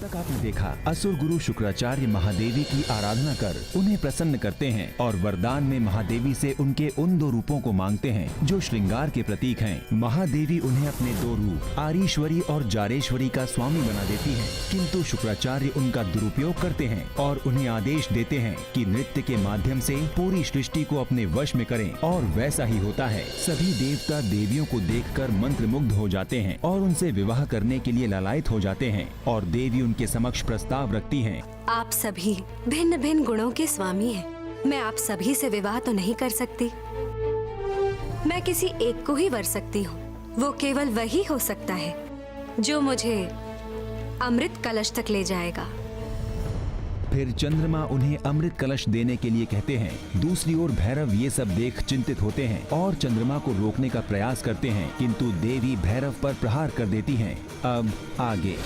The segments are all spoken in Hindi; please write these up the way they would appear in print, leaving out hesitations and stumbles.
तक आपने देखा असुर गुरु शुक्राचार्य महादेवी की आराधना कर उन्हें प्रसन्न करते हैं और वरदान में महादेवी से उनके उन 2 रूपों को मांगते हैं जो श्रृंगार के प्रतीक हैं। महादेवी उन्हें अपने 2 रूप आरीश्वरी और जारेश्वरी का स्वामी बना देती है, किंतु शुक्राचार्य उनका दुरुपयोग करते हैं और उन्हें आदेश देते हैं कि नृत्य के माध्यम से पूरी सृष्टि को अपने वश में करें, और वैसा ही होता है। सभी देवता देवियों को देखकर मंत्रमुग्ध हो जाते हैं और उनसे विवाह करने के लिए लालायित हो जाते हैं, और देवी उनके समक्ष प्रस्ताव रखती हैं। आप सभी भिन्न भिन्न गुणों के स्वामी हैं। मैं आप सभी से विवाह तो नहीं कर सकती। मैं किसी एक को ही वर सकती हूँ। वो केवल वही हो सकता है जो मुझे अमृत कलश तक ले जाएगा। फिर चंद्रमा उन्हें अमृत कलश देने के लिए कहते हैं। दूसरी ओर भैरव ये सब देख चिंतित होते हैं और चंद्रमा को रोकने का प्रयास करते हैं, किंतु देवी भैरव पर प्रहार कर देती हैं। अब आगे।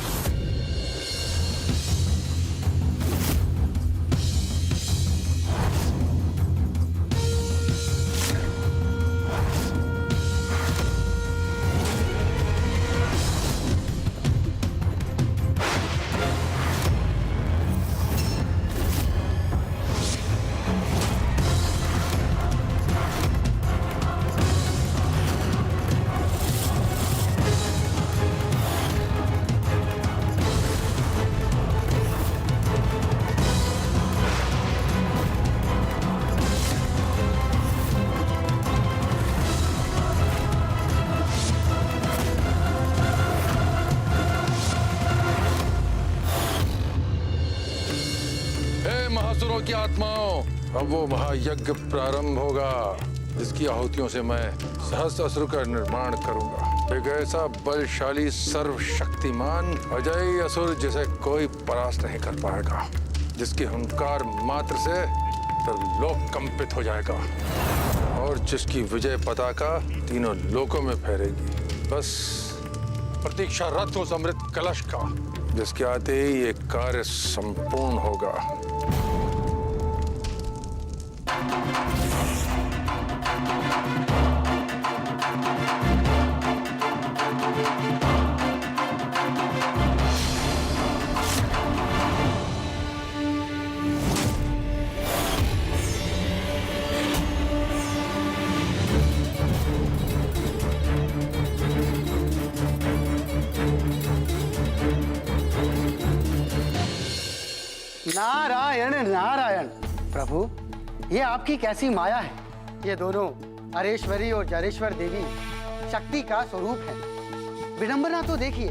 महासुरों की आत्माओं, अब वो महायज्ञ प्रारंभ होगा जिसकी आहुतियों से मैं सहस्त्र असुर का निर्माण करूंगा। एक ऐसा बलशाली सर्वशक्तिमान अजय असुर जिसे कोई परास्त नहीं कर पाएगा, जिसकी हुंकार मात्र से लोक कंपित हो जाएगा और जिसकी विजय पताका तीनों लोकों में फहरेगी। बस प्रतीक्षा रथ उस अमृत कलश का, जिसके आते ही ये कार्य संपूर्ण होगा। नारायण नारायण। प्रभु, ये आपकी कैसी माया है। ये दोनों अरेश्वरी और जरेश्वर देवी शक्ति का स्वरूप है। विडंबना तो देखिए,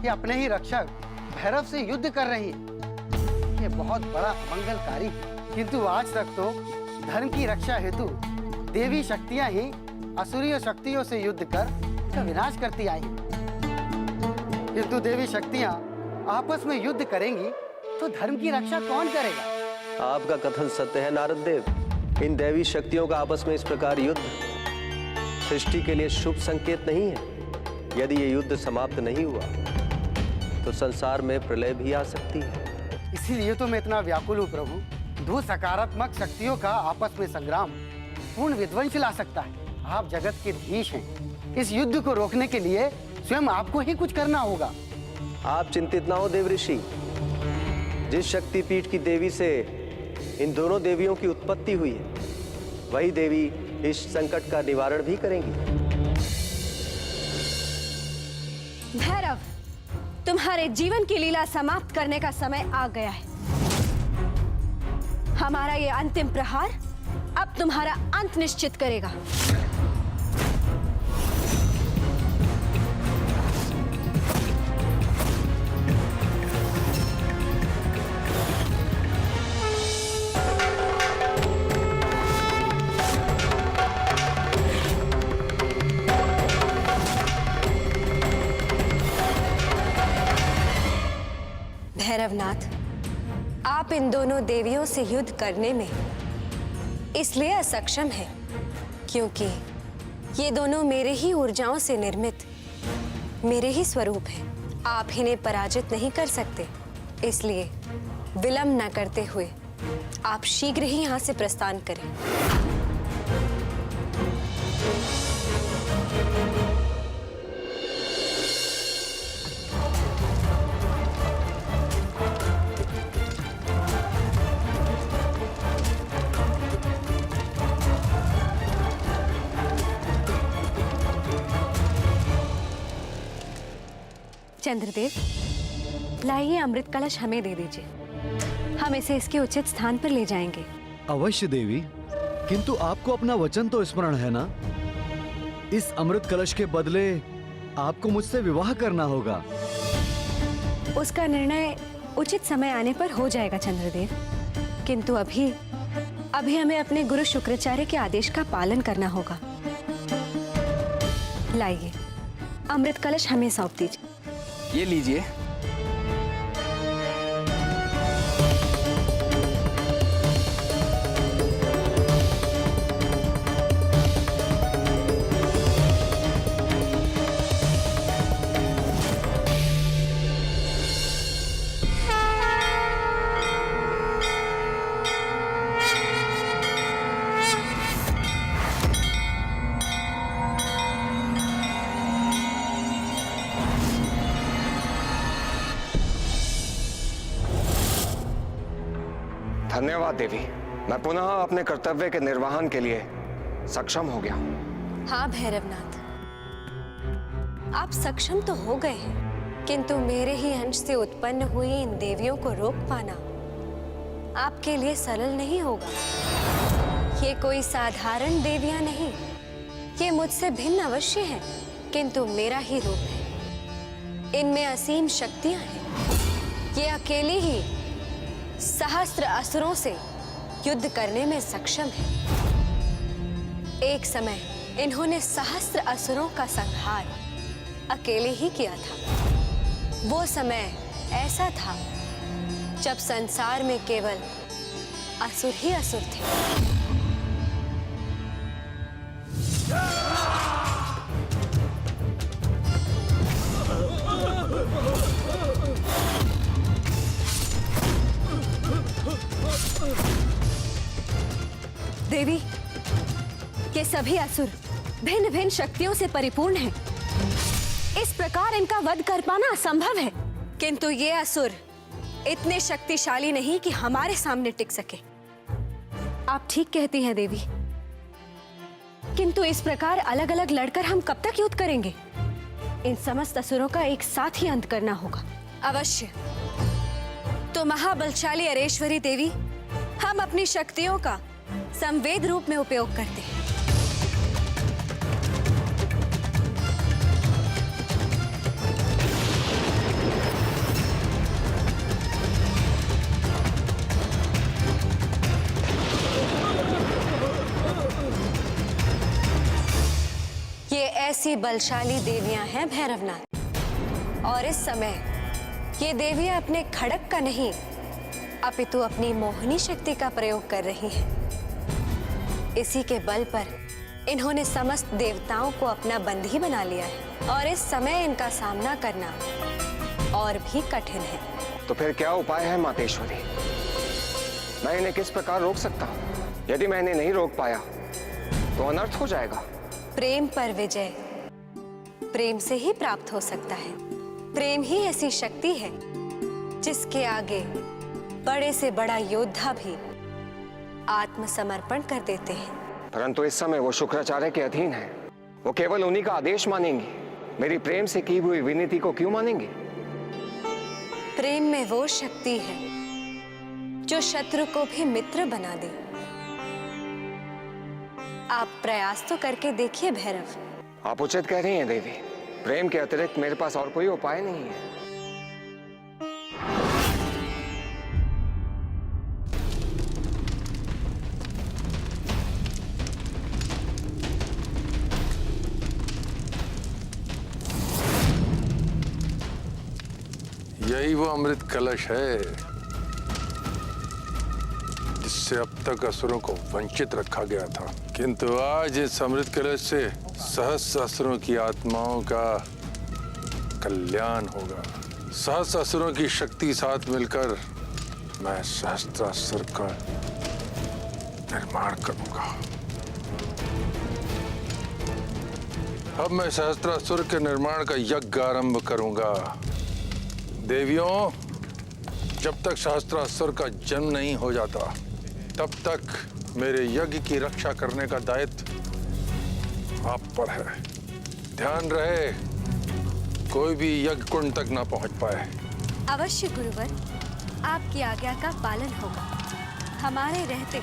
ये अपने ही रक्षक भैरव से युद्ध कर रही है। ये बहुत बड़ा अमंगलकारी है, किंतु आज तक तो धर्म की रक्षा हेतु देवी शक्तियां ही असुरीय शक्तियों से युद्ध कर उसका विनाश करती आई हैं। किंतु देवी शक्तियां आपस में युद्ध करेंगी तो धर्म की रक्षा कौन करेगा? आपका कथन सत्य है नारद देव। इन दैवी शक्तियों का आपस में इस प्रकार युद्ध सृष्टि के लिए शुभ संकेत नहीं है। यदि ये युद्ध समाप्त नहीं हुआ तो संसार में प्रलय भी आ सकती है। इसीलिए तो मैं इतना व्याकुल हूँ प्रभु। 2 सकारात्मक शक्तियों का आपस में संग्राम पूर्ण विध्वंस ला सकता है। आप जगत के धीश हैं। इस युद्ध को रोकने के लिए स्वयं आपको ही कुछ करना होगा। आप चिंतित ना हो देव ऋषि। जिस शक्तिपीठ की देवी से इन दोनों देवियों की उत्पत्ति हुई है, वही देवी इस संकट का निवारण भी करेंगी। भैरव, तुम्हारे जीवन की लीला समाप्त करने का समय आ गया है। हमारा ये अंतिम प्रहार अब तुम्हारा अंत निश्चित करेगा। भैरवनाथ, आप इन दोनों देवियों से युद्ध करने में इसलिए असक्षम हैं क्योंकि ये दोनों मेरे ही ऊर्जाओं से निर्मित मेरे ही स्वरूप हैं। आप इन्हें पराजित नहीं कर सकते, इसलिए विलंब न करते हुए आप शीघ्र ही यहाँ से प्रस्थान करें। चंद्रदेव, लाइए अमृत कलश हमें दे दीजिए। हम इसे इसके उचित स्थान पर ले जाएंगे। अवश्य देवी, किंतु आपको अपना वचन तो स्मरण है ना? इस अमृत कलश के बदले आपको मुझसे विवाह करना होगा। उसका निर्णय उचित समय आने पर हो जाएगा चंद्रदेव, किंतु अभी हमें अपने गुरु शुक्राचार्य के आदेश का पालन करना होगा। लाइए, अमृत कलश हमें सौंप दीजिए। ये लीजिए। धन्यवाद देवी, मैं पुनः अपने कर्तव्य के निर्वहन के लिए सक्षम हो गया। हाँ भैरवनाथ, आप सक्षम तो हो गए हैं, किंतु मेरे ही अंश से उत्पन्न हुई इन देवियों को रोक पाना आपके लिए सरल नहीं होगा। ये कोई साधारण देवियां नहीं, ये मुझसे भिन्न अवश्य हैं, किंतु मेरा ही रूप है। इनमें असीम शक्तियां हैं। ये अकेली ही सहस्त्र असुरों से युद्ध करने में सक्षम है। एक समय इन्होंने सहस्त्र असुरों का संहार अकेले ही किया था। वो समय ऐसा था जब संसार में केवल असुर ही असुर थे। देवी, ये सभी असुर भिन्न भिन्न शक्तियों से परिपूर्ण हैं। इस प्रकार इनका वध कर पाना असंभव है, किंतु ये असुर इतने शक्तिशाली नहीं कि हमारे सामने टिक सके। आप ठीक कहती हैं देवी, किंतु इस प्रकार अलग अलग लड़कर हम कब तक युद्ध करेंगे? इन समस्त असुरों का एक साथ ही अंत करना होगा। अवश्य। तो महाबलशाली अरेश्वरी देवी, हम अपनी शक्तियों का संवेद रूप में उपयोग करते हैं। ये ऐसी बलशाली देवियां हैं भैरवनाथ, और इस समय ये देवियां अपने खड़ग का नहीं अपितु अपनी मोहिनी शक्ति का प्रयोग कर रही हैं। इसी के बल पर इन्होंने समस्त देवताओं को अपना बंदी बना लिया है, और इस समय इनका सामना करना और भी कठिन है। तो फिर क्या उपाय है मातेश्वरी? मैं इन्हें किस प्रकार रोक सकता हूँ? यदि मैं इन्हें नहीं रोक पाया तो अनर्थ हो जाएगा। प्रेम पर विजय प्रेम से ही प्राप्त हो सकता है। प्रेम ही ऐसी शक्ति है जिसके आगे बड़े से बड़ा योद्धा भी आत्मसमर्पण कर देते हैं। परंतु इस समय वो शुक्राचार्य के अधीन है। वो केवल उन्हीं का आदेश मानेंगी। मेरी प्रेम से की हुई विनती को क्यों मानेंगी? प्रेम में वो शक्ति है जो शत्रु को भी मित्र बना दे। आप प्रयास तो करके देखिए भैरव। आप उचित कह रही हैं देवी। प्रेम के अतिरिक्त मेरे पास और कोई उपाय नहीं है। यही वो अमृत कलश है जिससे अब तक असुरों को वंचित रखा गया था, किंतु आज इस अमृत कलश से सहस्त्र असुरों की आत्माओं का कल्याण होगा। सहस्त्र असुरों की शक्ति साथ मिलकर मैं सहस्त्रासुर का निर्माण करूंगा। अब मैं सहस्त्रासुर के निर्माण का यज्ञ आरंभ करूंगा। देवियों, जब तक सहस्त्रासुर का जन्म नहीं हो जाता तब तक मेरे यज्ञ की रक्षा करने का दायित्व आप पर है। ध्यान रहे, कोई भी यज्ञ कुंड तक ना पहुंच पाए। अवश्य गुरुवर, आपकी आज्ञा का पालन होगा। हमारे रहते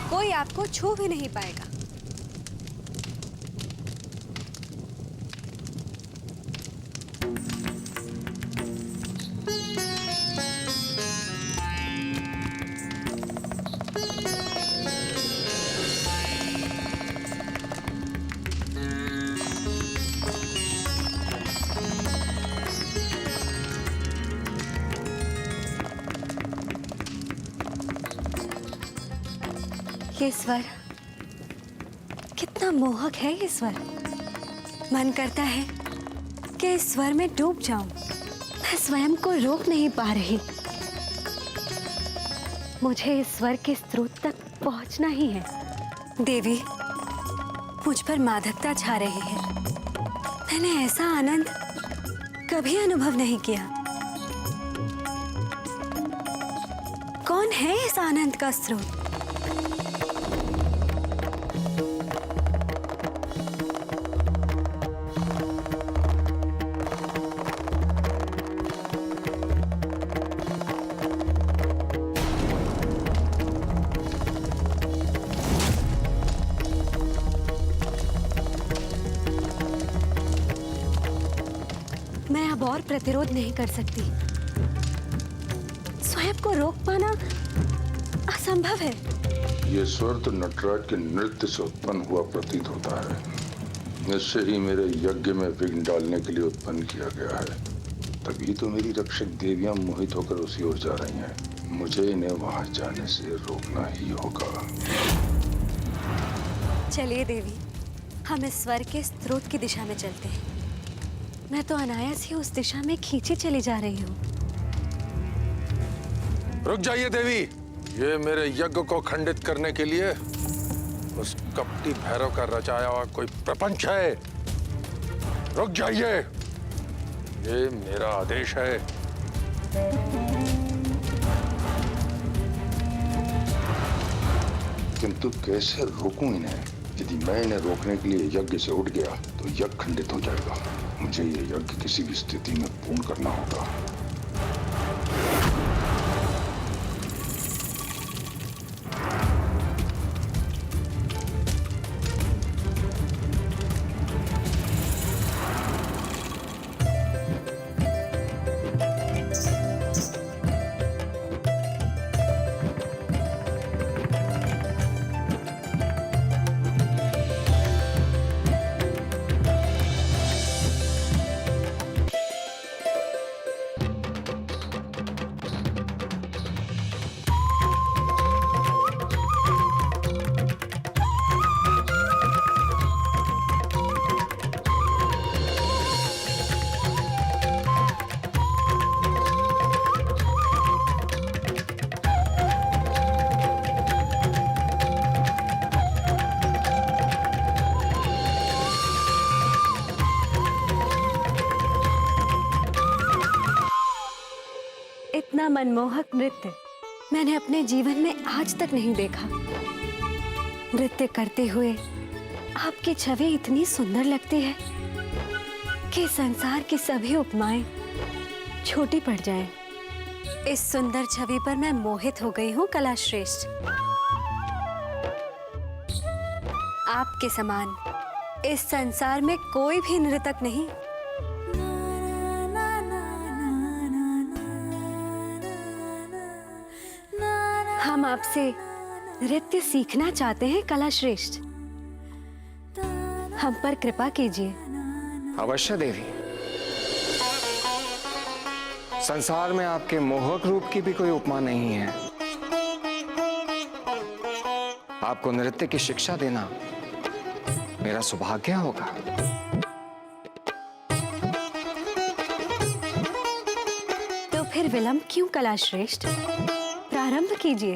कोई आपको छू भी नहीं पाएगा। ये स्वर कितना मोहक है। ये स्वर मन करता है कि इस स्वर में डूब जाऊं। मैं स्वयं को रोक नहीं पा रही। मुझे इस स्वर के स्रोत तक पहुंचना ही है। देवी, मुझ पर मादकता छा रही है। मैंने ऐसा आनंद कभी अनुभव नहीं किया। कौन है इस आनंद का स्रोत? मैं अब और प्रतिरोध नहीं कर सकती। स्वयं को रोक पाना असंभव है। ये स्वर तो नटराज के नृत्य से उत्पन्न हुआ प्रतीत होता है। निश्चय ही मेरे यज्ञ में विघ्न डालने के लिए उत्पन्न किया गया है। तभी तो मेरी रक्षक देवियां मोहित होकर उसी ओर जा रही हैं। मुझे इन्हें वहां जाने से रोकना ही होगा। चलिए देवी, हम इस स्वर के स्रोत की दिशा में चलते हैं। मैं तो अनायास ही उस दिशा में खींची चली जा रही हूँ। रुक जाइए देवी, ये मेरे यज्ञ को खंडित करने के लिए उस कपटी भैरव का रचाया हुआ कोई प्रपंच है। रुक जाइए, ये मेरा आदेश है। किंतु कैसे रोकूं इन्हें? यदि मैं इन्हें रोकने के लिए यज्ञ से उठ गया तो यज्ञ खंडित हो जाएगा। मुझे ये यज्ञ किसी भी स्थिति में पूर्ण करना होगा। इतना मनमोहक नृत्य मैंने अपने जीवन में आज तक नहीं देखा। नृत्य करते हुए आपकी छवि इतनी सुंदर लगती है कि संसार की सभी उपमाएं छोटी पड़ जाएं। इस सुंदर छवि पर मैं मोहित हो गई हूँ कलाश्रेष्ठ। आपके समान इस संसार में कोई भी नर्तक नहीं। हम आपसे नृत्य सीखना चाहते हैं कलाश्रेष्ठ। हम पर कृपा कीजिए। अवश्य देवी। संसार में आपके मोहक रूप की भी कोई उपमा नहीं है। आपको नृत्य की शिक्षा देना मेरा सौभाग्य होगा। तो फिर विलंब क्यों कलाश्रेष्ठ? प्रारंभ कीजिए।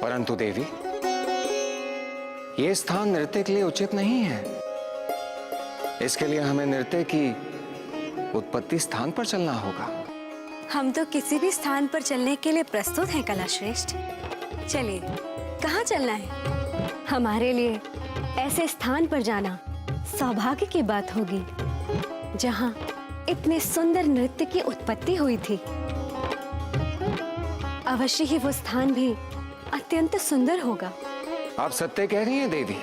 परंतु देवी, यह स्थान नृत्य के लिए उचित नहीं है। इसके लिए हमें नृत्य की उत्पत्ति स्थान पर चलना होगा। हम तो किसी भी स्थान पर चलने के लिए प्रस्तुत हैं कलाश्रेष्ठ। चलिए, कहाँ चलना है? हमारे लिए ऐसे स्थान पर जाना सौभाग्य की बात होगी जहां इतने सुंदर नृत्य की उत्पत्ति हुई थी। अवश्य ही वो स्थान भी अत्यंत सुंदर होगा। आप सत्य कह रही हैं देवी,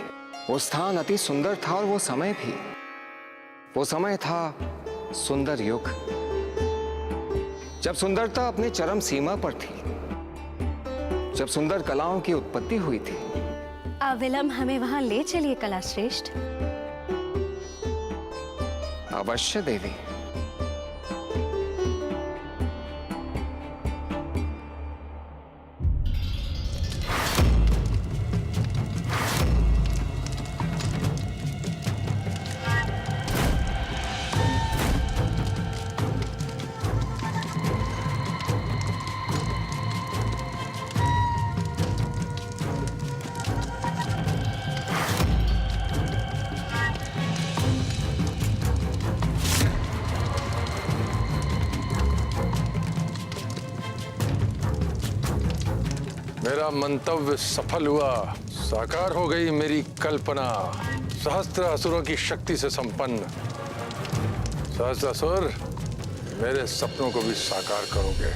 वो स्थान अति सुंदर था और वो समय भी। वो समय था सुंदर युग, जब सुंदरता अपनी चरम सीमा पर थी, जब सुंदर कलाओं की उत्पत्ति हुई थी। अविलंब हमें वहां ले चलिए कलाश्रेष्ठ। अवश्य देवी। मेरा मंतव्य सफल हुआ, साकार हो गई मेरी कल्पना। सहस्त्र असुरों की शक्ति से संपन्न सहस्त्र असुर मेरे सपनों को भी साकार करोगे।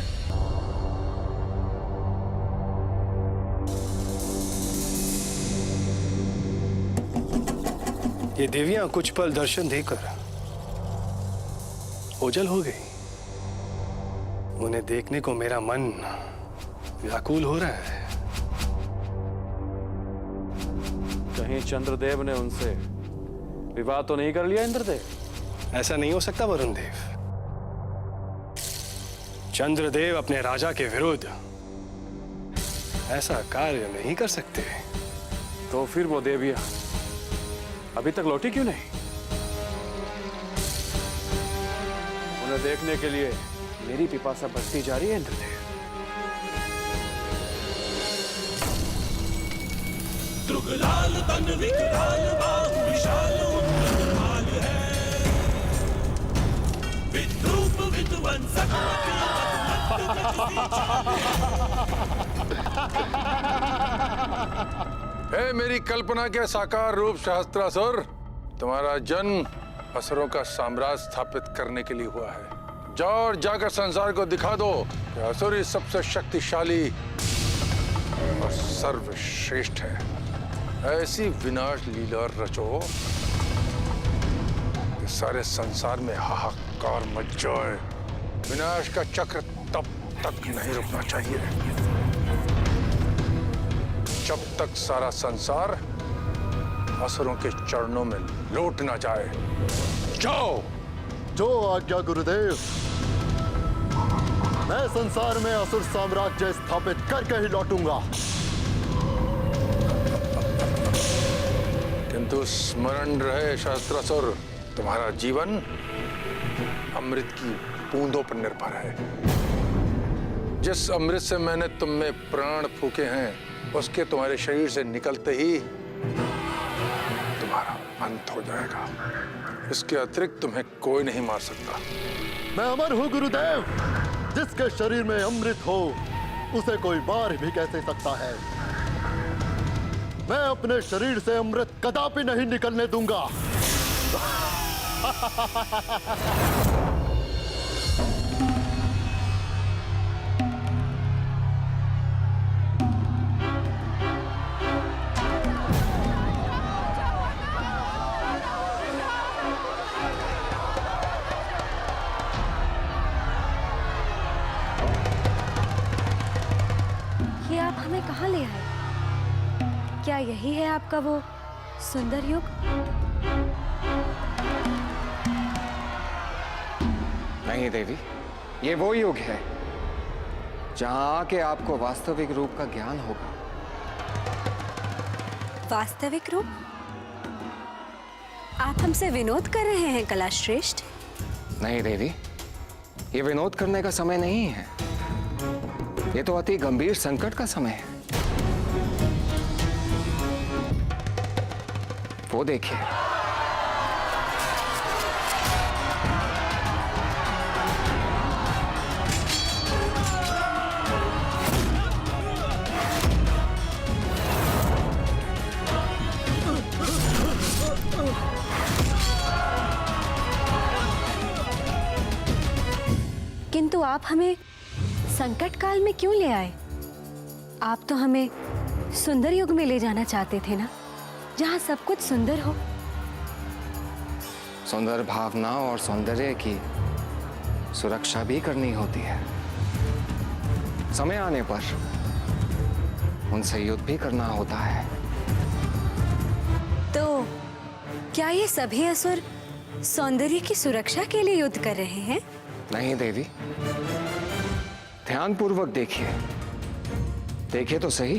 ये देवियां कुछ पल दर्शन देकर ओझल हो गई। उन्हें देखने को मेरा मन व्याकुल हो रहा है। कहीं चंद्रदेव ने उनसे विवाह तो नहीं कर लिया इंद्रदेव? ऐसा नहीं हो सकता वरुण देव। चंद्रदेव अपने राजा के विरुद्ध ऐसा कार्य नहीं कर सकते। तो फिर वो देवियां अभी तक लौटी क्यों नहीं? उन्हें देखने के लिए मेरी पिपासा बढ़ती जा रही है इंद्रदेव। लाल तन विकराल बाहु विशाल उन्नतमाल है, विद्रूप विध्वंसक हे मेरी कल्पना के साकार रूप सहस्त्रासुर, तुम्हारा जन्म असुरों का साम्राज्य स्थापित करने के लिए हुआ है। जाओ और जाकर संसार को दिखा दो कि असुर ही सबसे शक्तिशाली और सर्वश्रेष्ठ है। ऐसी विनाश लीला रचो कि सारे संसार में हाहाकार मच जाए। विनाश का चक्र तब तक नहीं रुकना चाहिए जब तक सारा संसार असुरों के चरणों में लौट ना जाए। जाओ। जो आज्ञा गुरुदेव। मैं संसार में असुर साम्राज्य स्थापित करके ही लौटूंगा। किंतु स्मरण रहे सहस्त्रासुर, तुम्हारा जीवन अमृत की बूंदों पर निर्भर है। जिस अमृत से मैंने तुम में प्राण फूके हैं, उसके तुम्हारे शरीर से निकलते ही तुम्हारा अंत हो जाएगा। इसके अतिरिक्त तुम्हें कोई नहीं मार सकता। मैं अमर हूँ गुरुदेव। जिसके शरीर में अमृत हो उसे कोई मार भी कैसे सकता है। मैं अपने शरीर से अमृत कदापि नहीं निकलने दूंगा। ये आप हमें कहाँ ले आए? क्या यही है आपका वो सुंदर युग? नहीं देवी, ये वो युग है जहां आके आपको वास्तविक रूप का ज्ञान होगा। वास्तविक रूप? आप हमसे विनोद कर रहे हैं कलाश्रेष्ठ? नहीं देवी, ये विनोद करने का समय नहीं है। ये तो अति गंभीर संकट का समय है। वो देखिए, किंतु आप हमें संकट काल में क्यों ले आए? आप तो हमें सुंदर युग में ले जाना चाहते थे ना, जहाँ सब कुछ सुंदर हो। सुंदर भावना और सौंदर्य की सुरक्षा भी करनी होती है। समय आने पर उनसे युद्ध भी करना होता है। तो क्या ये सभी असुर सौंदर्य की सुरक्षा के लिए युद्ध कर रहे हैं? नहीं देवी, ध्यानपूर्वक देखिए, देखिए तो सही।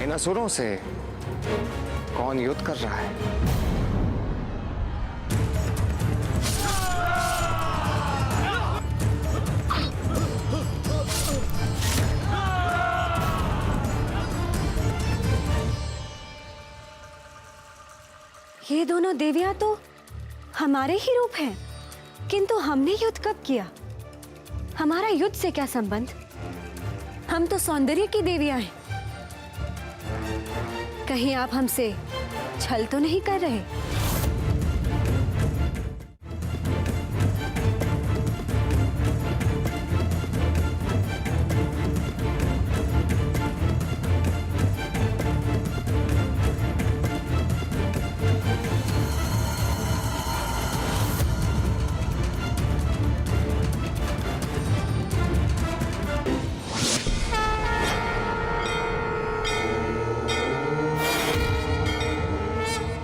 इन असुरों से कौन युद्ध कर रहा है? ये दोनों देवियां तो हमारे ही रूप हैं, किंतु हमने युद्ध कब किया? हमारा युद्ध से क्या संबंध? हम तो सौंदर्य की देवियां हैं। कहीं आप हमसे छल तो नहीं कर रहे?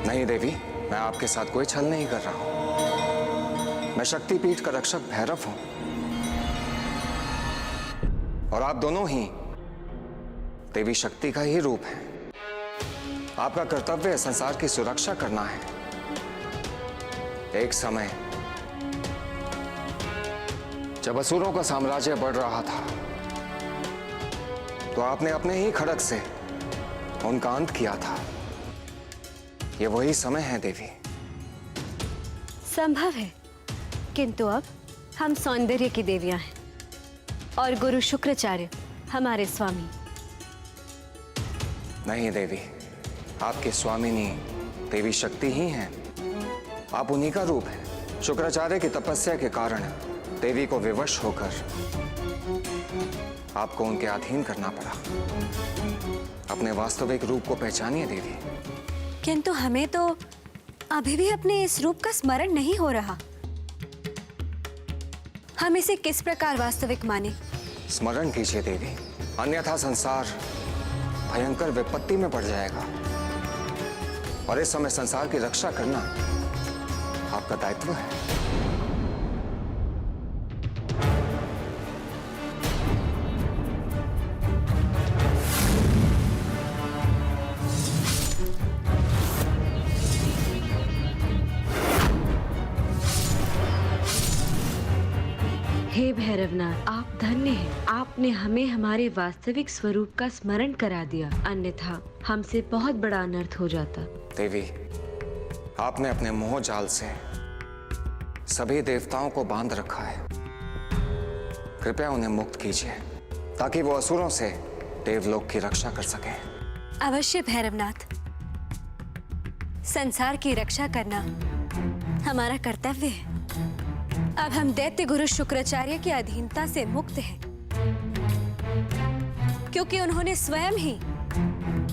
नहीं देवी, मैं आपके साथ कोई छल नहीं कर रहा हूं। मैं शक्तिपीठ का रक्षक भैरव हूं और आप दोनों ही देवी शक्ति का ही रूप हैं। आपका कर्तव्य संसार की सुरक्षा करना है। एक समय जब असुरों का साम्राज्य बढ़ रहा था तो आपने अपने ही खड़ग से उनका अंत किया था। ये वही समय है देवी। संभव है, किंतु अब हम सौंदर्य की देवियां हैं और गुरु शुक्राचार्य हमारे स्वामी। नहीं देवी, आपके स्वामिनी देवी शक्ति ही हैं। आप उन्हीं का रूप है। शुक्राचार्य की तपस्या के कारण देवी को विवश होकर आपको उनके अधीन करना पड़ा। अपने वास्तविक रूप को पहचानिए देवी। किंतु हमें तो अभी भी अपने इस रूप का स्मरण नहीं हो रहा। हम इसे किस प्रकार वास्तविक माने? स्मरण कीजिए देवी, अन्यथा संसार भयंकर विपत्ति में पड़ जाएगा और इस समय संसार की रक्षा करना आपका दायित्व है। हे भैरवनाथ, आप धन्य हैं। आपने हमें हमारे वास्तविक स्वरूप का स्मरण करा दिया, अन्यथा हमसे बहुत बड़ा अनर्थ हो जाता। देवी, आपने अपने मोह जाल से सभी देवताओं को बांध रखा है। कृपया उन्हें मुक्त कीजिए ताकि वो असुरों से देवलोक की रक्षा कर सकें। अवश्य भैरवनाथ, संसार की रक्षा करना हमारा कर्तव्य है। अब हम दैत्य गुरु शुक्राचार्य की अधीनता से मुक्त हैं, क्योंकि उन्होंने स्वयं ही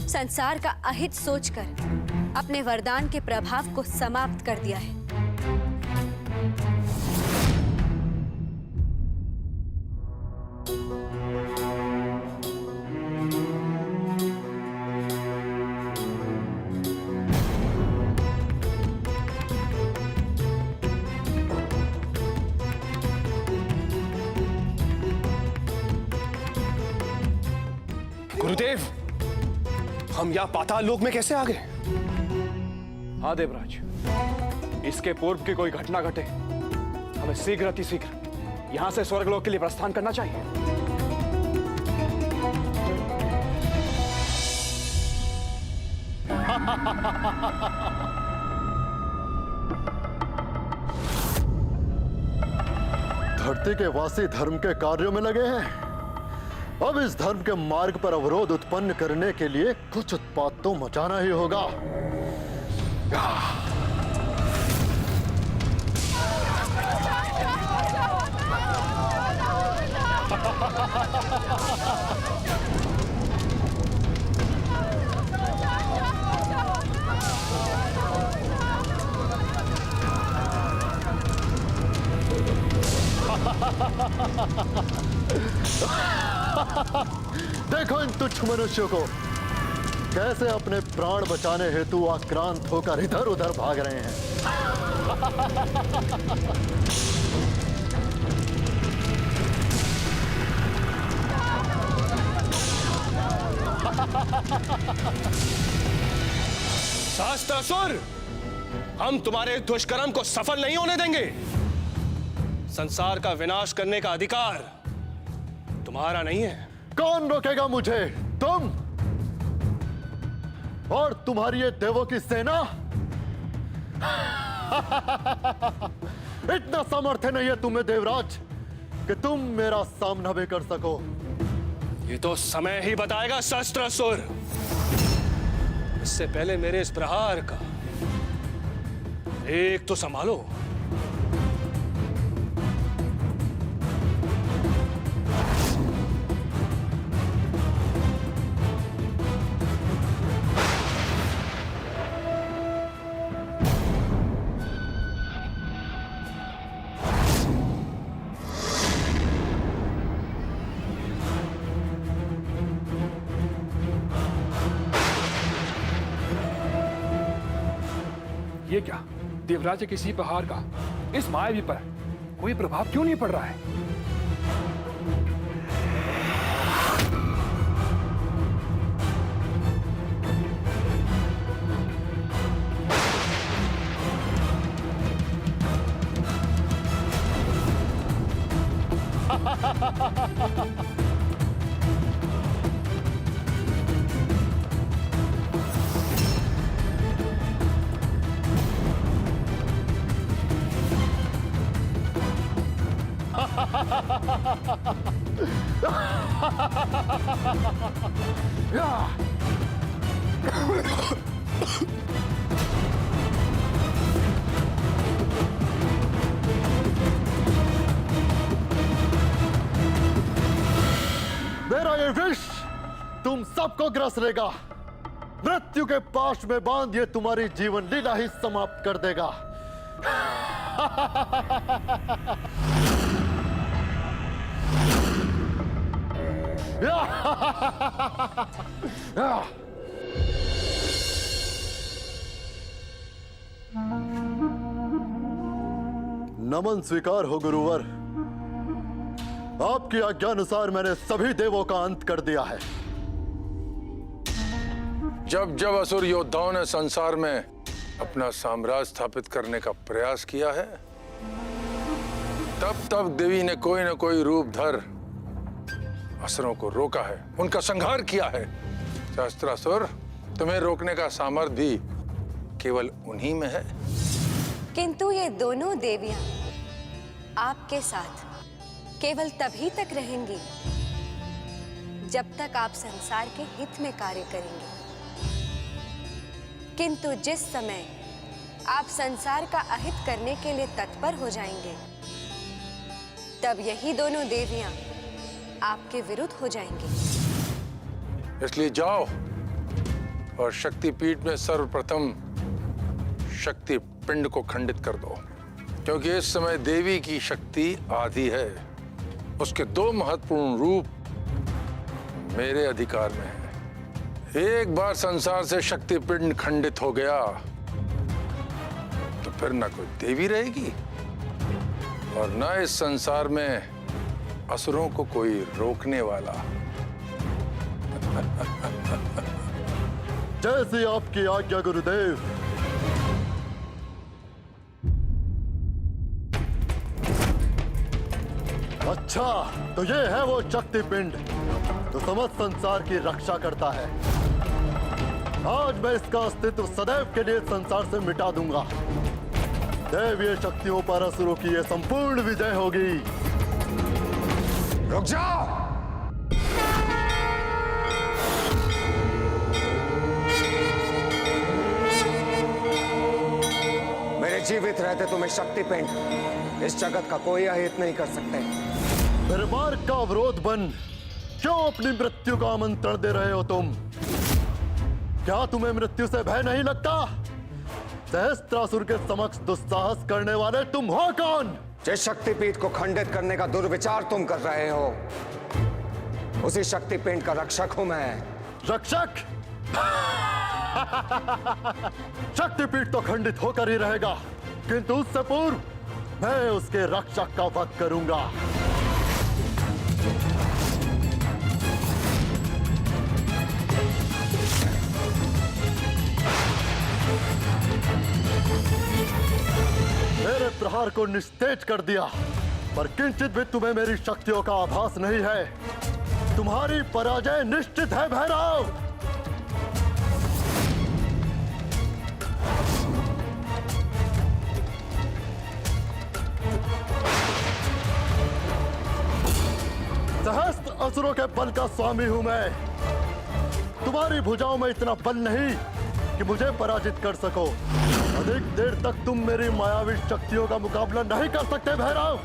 संसार का अहित सोचकर अपने वरदान के प्रभाव को समाप्त कर दिया है। गुरुदेव, हम यहाँ पाताल लोक में कैसे आ गए? हाँ देवराज, इसके पूर्व की कोई घटना घटे हमें शीघ्र अतिशीघ्र यहाँ से स्वर्गलोक के लिए प्रस्थान करना चाहिए। धरती के वासी धर्म के कार्यों में लगे हैं। अब इस धर्म के मार्ग पर अवरोध उत्पन्न करने के लिए कुछ उत्पात तो मचाना ही होगा। देखो इन तुच्छ मनुष्यों को, कैसे अपने प्राण बचाने हेतु आक्रांत होकर इधर उधर भाग रहे हैं। सहस्त्रासुर, हम तुम्हारे दुष्कर्म को सफल नहीं होने देंगे। संसार का विनाश करने का अधिकार तुम्हारा नहीं है। कौन रोकेगा मुझे? तुम और तुम्हारी ये देवों की सेना? इतना सामर्थ्य नहीं है तुम्हें देवराज कि तुम मेरा सामना भी कर सको। ये तो समय ही बताएगा सहस्त्रासुर। इससे पहले मेरे इस प्रहार का एक तो संभालो। ये क्या? देवराज के किसी प्रहार का इस मायावी पर कोई प्रभाव क्यों नहीं पड़ रहा है? मेरा ये विष तुम सबको ग्रस लेगा। मृत्यु के पाश में बांध ये तुम्हारी जीवन लीला ही समाप्त कर देगा। नमन स्वीकार हो गुरुवर। आपकी आज्ञा अनुसार मैंने सभी देवों का अंत कर दिया है। जब जब असुर योद्धाओं ने संसार में अपना साम्राज्य स्थापित करने का प्रयास किया है, तब तब देवी ने कोई न कोई रूप धर असुरों को रोका है, उनका संहार किया है। सहस्त्रासुर, तुम्हें रोकने का सामर्थ्य भी केवल उन्हीं में है। किंतु ये दोनों देवियां आपके साथ केवल तभी तक रहेंगी जब तक आप संसार के हित में कार्य करेंगे। किंतु जिस समय आप संसार का अहित करने के लिए तत्पर हो जाएंगे, तब यही दोनों देवियां आपके विरुद्ध हो जाएंगी। इसलिए जाओ और शक्तिपीठ में सर्वप्रथम शक्ति पिंड को खंडित कर दो, क्योंकि इस समय देवी की शक्ति आधी है। उसके दो महत्वपूर्ण रूप मेरे अधिकार में है। एक बार संसार से शक्ति पिंड खंडित हो गया तो फिर ना कोई देवी रहेगी और ना इस संसार में असुरों को कोई रोकने वाला। जैसी आपकी आज्ञा गुरुदेव। अच्छा, तो ये है वो शक्ति पिंड जो समस्त संसार की रक्षा करता है। आज मैं इसका अस्तित्व सदैव के लिए संसार से मिटा दूंगा। दैवीय शक्तियों पर असुरों की ये संपूर्ण विजय होगी। रुक जाओ! मेरे जीवित रहते तुम्हें शक्ति पिंड इस जगत का कोई अहित नहीं कर सकते। मेरे मार्ग का अवरोध बन क्यों अपनी मृत्यु का आमंत्रण दे रहे हो तुम? क्या तुम्हें मृत्यु से भय नहीं लगता? सहस्त्रासुर के समक्ष दुस्साहस करने वाले तुम हो कौन? जिस शक्तिपीठ को खंडित करने का दुर्विचार तुम कर रहे हो, उसी शक्तिपीठ का रक्षक हूं मैं। रक्षक? शक्तिपीठ तो खंडित होकर ही रहेगा, किंतु उससे पूर्व मैं उसके रक्षक का वध करूंगा। मेरे प्रहार को निस्तेज कर दिया, पर किंचित भी तुम्हें मेरी शक्तियों का आभास नहीं है। तुम्हारी पराजय निश्चित है भैरव। सहस्त्र असुरों के बल का स्वामी हूं मैं। तुम्हारी भुजाओं में इतना बल नहीं कि मुझे पराजित कर सको। अधिक देर तक तुम मेरी मायावी शक्तियों का मुकाबला नहीं कर सकते भैरव।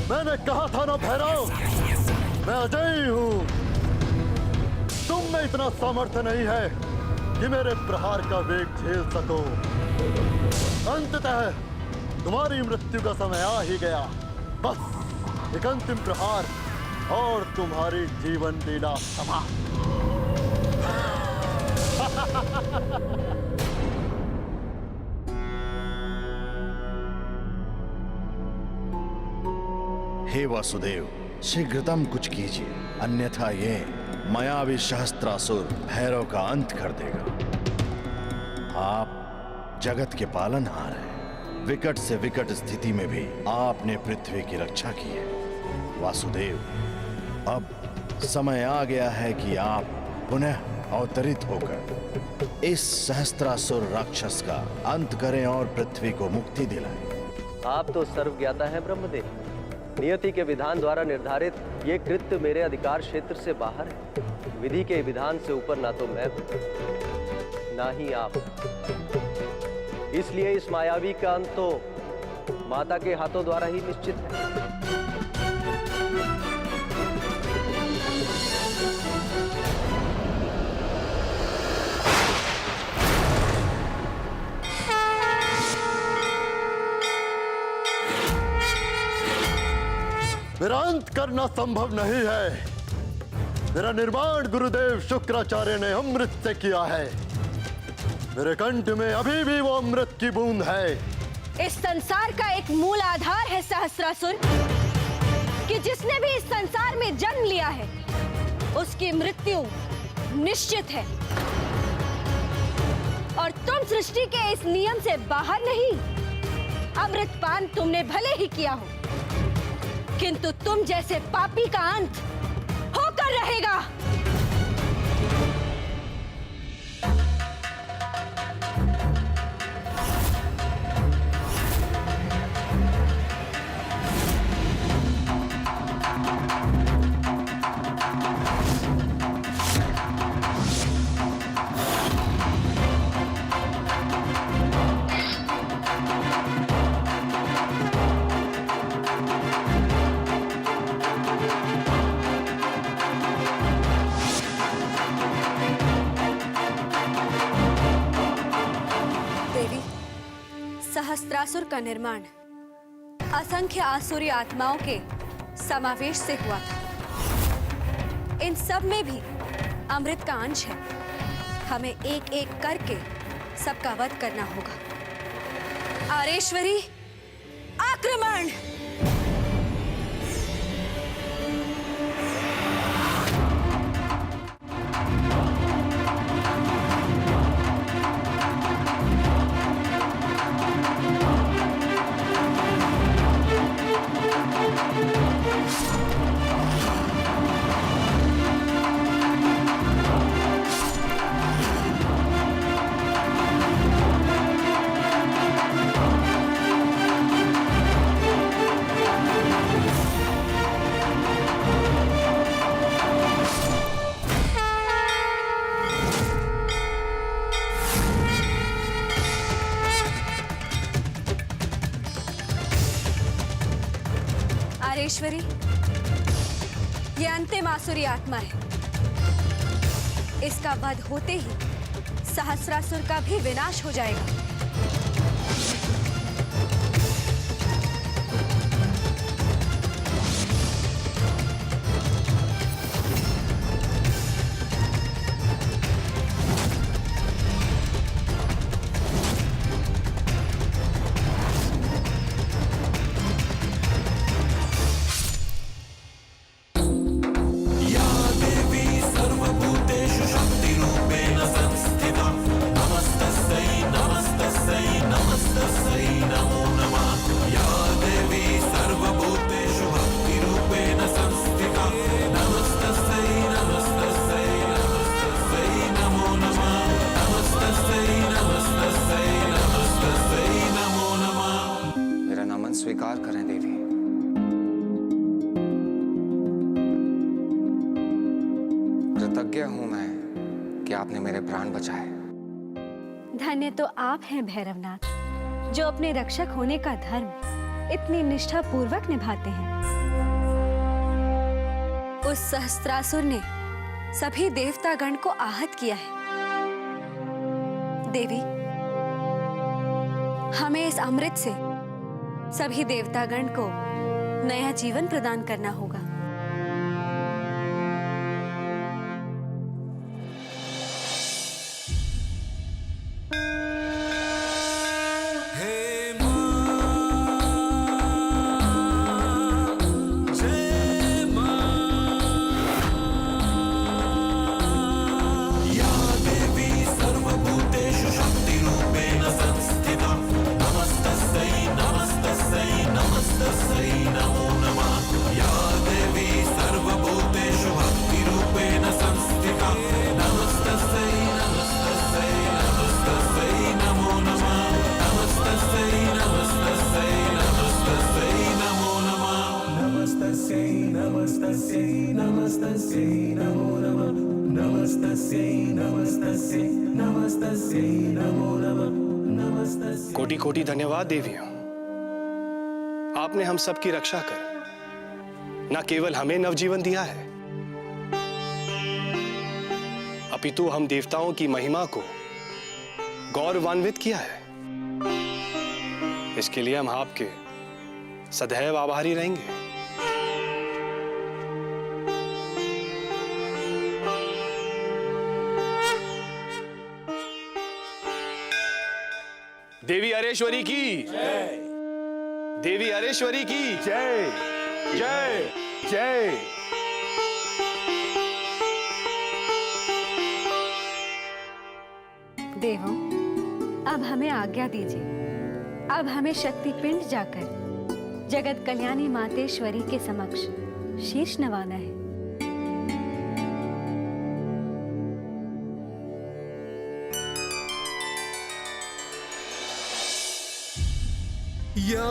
मैंने कहा था ना भैरव, मैं अजय हूं। तुम में इतना सामर्थ्य नहीं है कि मेरे प्रहार का वेग झेल सको। अंततः तुम्हारी मृत्यु का समय आ ही गया। बस एक अंतिम प्रहार और तुम्हारी जीवन लीला समाप्त। हे वासुदेव, शीघ्रतम कुछ कीजिए, अन्यथा ये मायावी सहस्त्रासुर भैरव का अंत कर देगा। आप जगत के पालनहार हैं। विकट से विकट स्थिति में भी आपने पृथ्वी की रक्षा की है। वासुदेव, अब समय आ गया है कि आप पुनः अवतरित होकर इस सहस्त्रासुर राक्षस का अंत करें और पृथ्वी को मुक्ति दिलाएं। आप तो सर्वज्ञाता हैं ब्रह्मदेव। नियति के विधान द्वारा निर्धारित ये कृत्य मेरे अधिकार क्षेत्र से बाहर है। विधि के विधान से ऊपर ना तो मैं हूं, ना ही आप। इसलिए इस मायावी का अंत तो माता के हाथों द्वारा ही निश्चित है। मेरा अंत करना संभव नहीं है। मेरा निर्माण गुरुदेव शुक्राचार्य ने अमृत से किया है। मेरे कंठ में अभी भी वो अमृत की बूंद है। इस संसार का एक मूल आधार है सहस्त्रासुर, कि जिसने भी इस संसार में जन्म लिया है उसकी मृत्यु निश्चित है। और तुम सृष्टि के इस नियम से बाहर नहीं। अमृतपान तुमने भले ही किया हो, किंतु तुम जैसे पापी का अंत होकर रहेगा। सहस्त्रासुर का निर्माण असंख्य आसुरी आत्माओं के समावेश से हुआ था। इन सब में भी अमृत का अंश है। हमें एक एक करके सबका वध करना होगा। आरेश्वरी, आक्रमण! अरेश्वरी, ये अंतिम आसुरी आत्मा है। इसका वध होते ही सहस्रासुर का भी विनाश हो जाएगा। स्वीकार करें देवी। कृतज्ञ हूं मैं कि आपने मेरे प्राण बचाए। धन्य तो आप हैं भैरवनाथ, जो अपने रक्षक होने का धर्म इतनी निष्ठा पूर्वक निभाते हैं। उस सहस्त्रासुर ने सभी देवतागण को आहत किया है। देवी, हमें इस अमृत से सभी देवतागण को नया जीवन प्रदान करना होगा। कोटि कोटि धन्यवाद देवियों। आपने हम सब की रक्षा कर न केवल हमें नवजीवन दिया है, अपितु हम देवताओं की महिमा को गौरवान्वित किया है। इसके लिए हम आपके सदैव आभारी रहेंगे। देवी अरेश्वरी की जय। देवी अरेश्वरी की जय। जय जय। देवों, अब हमें आज्ञा दीजिए। अब हमें शक्तिपिंड जाकर जगत कल्याणी मातेश्वरी के समक्ष शीश नवाना है। या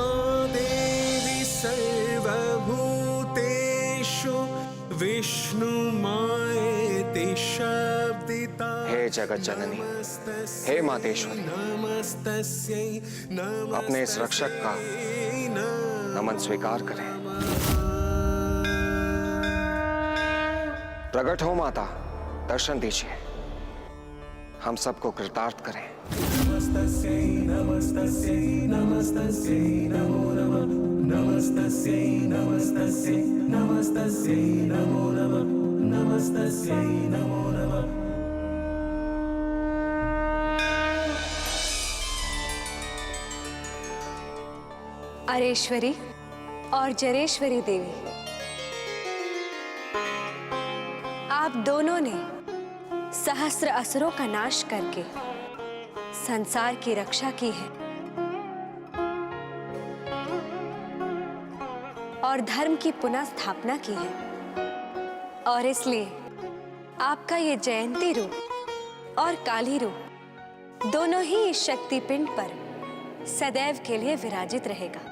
देवी सर्वभूतेषु विष्णुमायेति शब्दिता। हे जगत जननी, हे मातेश्वरी, अपने इस रक्षक का नमन स्वीकार करें। प्रकट हो माता, दर्शन दीजिए, हम सबको कृतार्थ करें। नमस्तस्यै नमस्तस्यै नमस्तस्यै नमो नमः। नमस्तस्यै नमस्तस्यै नमस्तस्यै नमो नमः। नमस्तस्यै नमो नमः। अरेश्वरी और जरेश्वरी देवी, आप दोनों ने सहस्र असुरों का नाश करके संसार की रक्षा की है और धर्म की पुनः स्थापना की है, और इसलिए आपका ये जयंती रूप और काली रूप दोनों ही इस शक्तिपिंड पर सदैव के लिए विराजित रहेगा।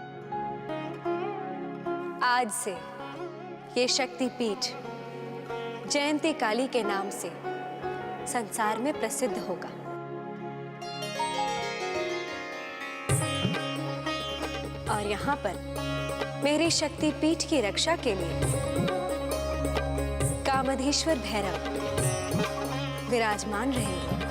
आज से ये शक्तिपीठ जयंती काली के नाम से संसार में प्रसिद्ध होगा। और यहाँ पर मेरी शक्ति पीठ की रक्षा के लिए कामधेश्वर भैरव विराजमान रहेंगे।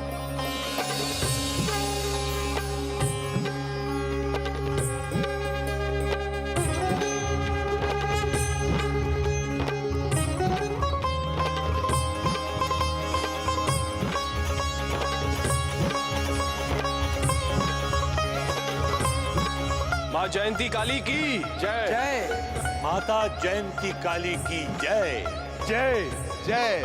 माँ जयंती काली की जय। जय। माता जयंती काली की जय। जय जय